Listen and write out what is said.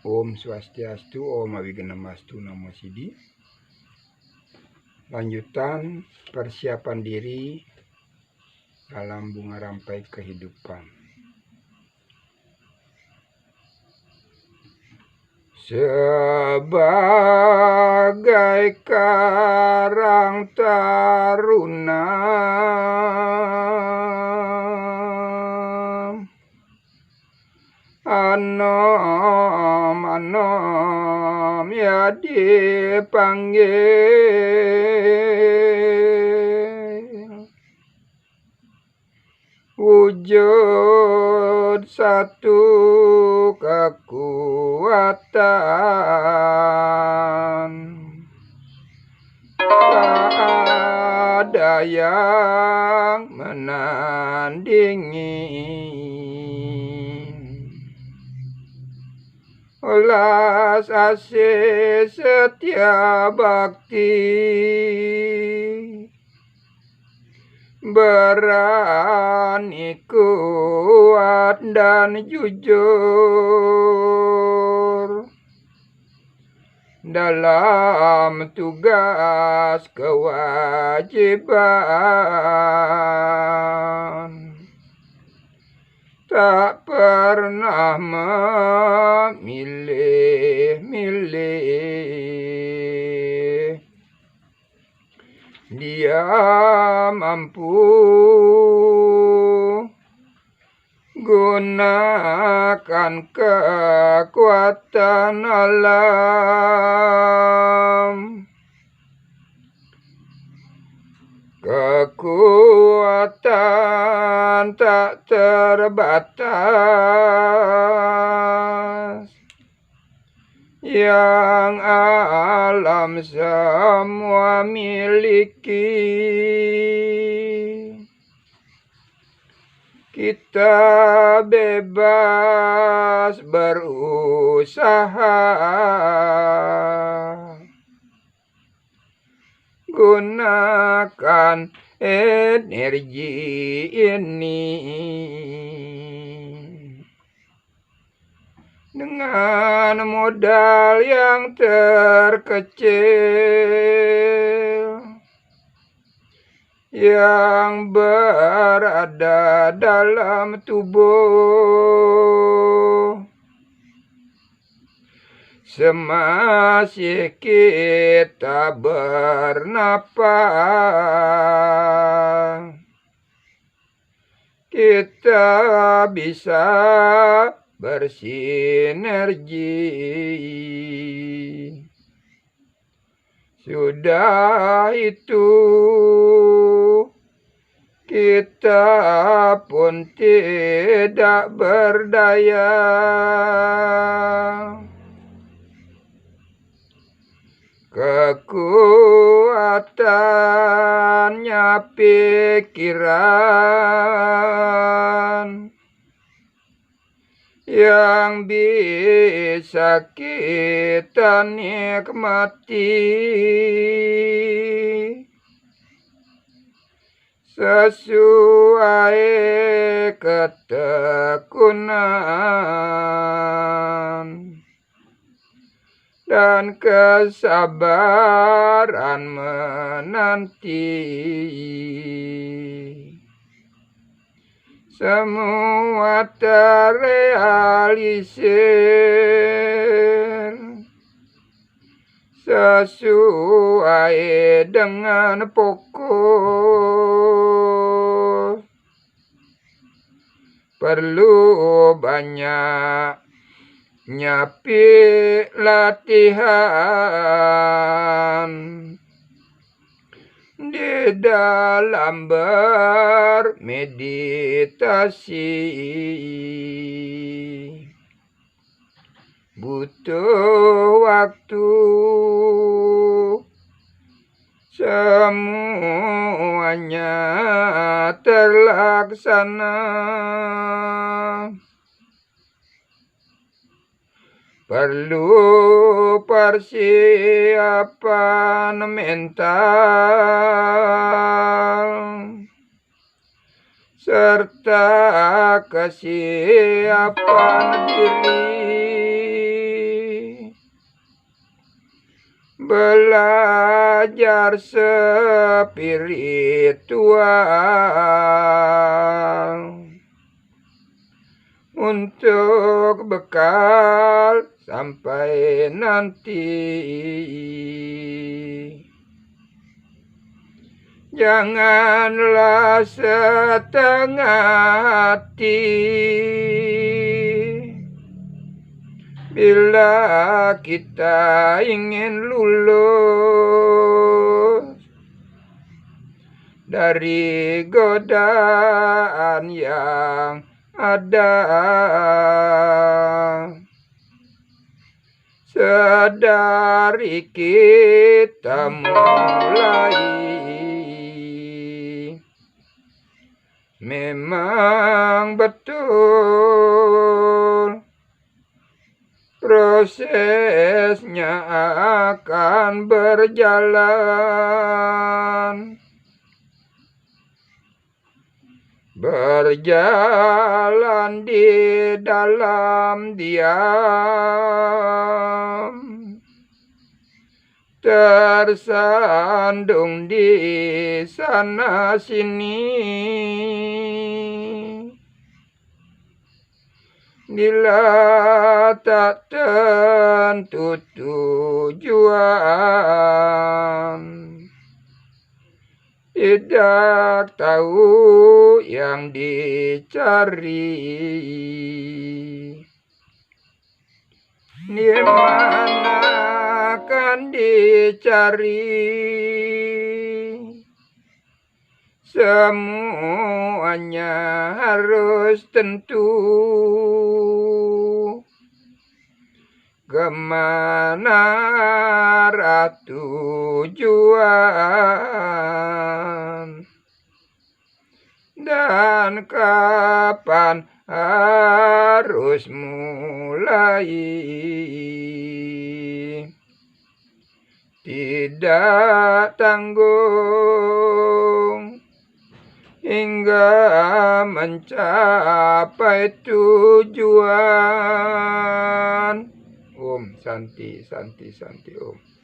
Om Swastiastu, Om Awigenamastu, Namo Sidi. Lanjutan persiapan diri dalam bunga rampai kehidupan. Sebagai karang taruna anom ya dipanggil, wujud satu kekuatan, tak ada yang menandingi. Ulas asih setia bakti, berani kuat dan jujur dalam tugas kewajiban, tak pernah memilih-milih. Dia mampu gunakan kekuatan alam, kekuatan tak terbatas yang alam semua miliki. Kita bebas berusaha, gunakan energi ini dengan modal yang terkecil yang berada dalam tubuh. Semasih kita bernapas, kita bisa bersinergi. Sudah itu kita pun tidak berdaya. Kekuatannya pikiran yang bisa kita nikmati sesuai ketekunan dan kesabaran menanti. Semua terrealisir sesuai dengan fokus. Perlu banyak nyapi latihan di dalam bermeditasi. Butuh waktu, semuanya terlaksana. Perlu persiapan mental serta kesiapan diri belajar spiritual untuk bekal sampai nanti. Janganlah setengah hati bila kita ingin lulus dari godaan yang ada. Sedari kita mulai, memang betul prosesnya akan berjalan. Berjalan di dalam diam, tersandung di sana sini. Bila tak tentu tujuan, tidak tahu yang dicari, di mana akan dicari. Semuanya harus tentu, kemana arah tujuan, dan kapan harus mulai. Tidak tanggung hingga mencapai tujuan. Om Santi, Santi, Santi Om.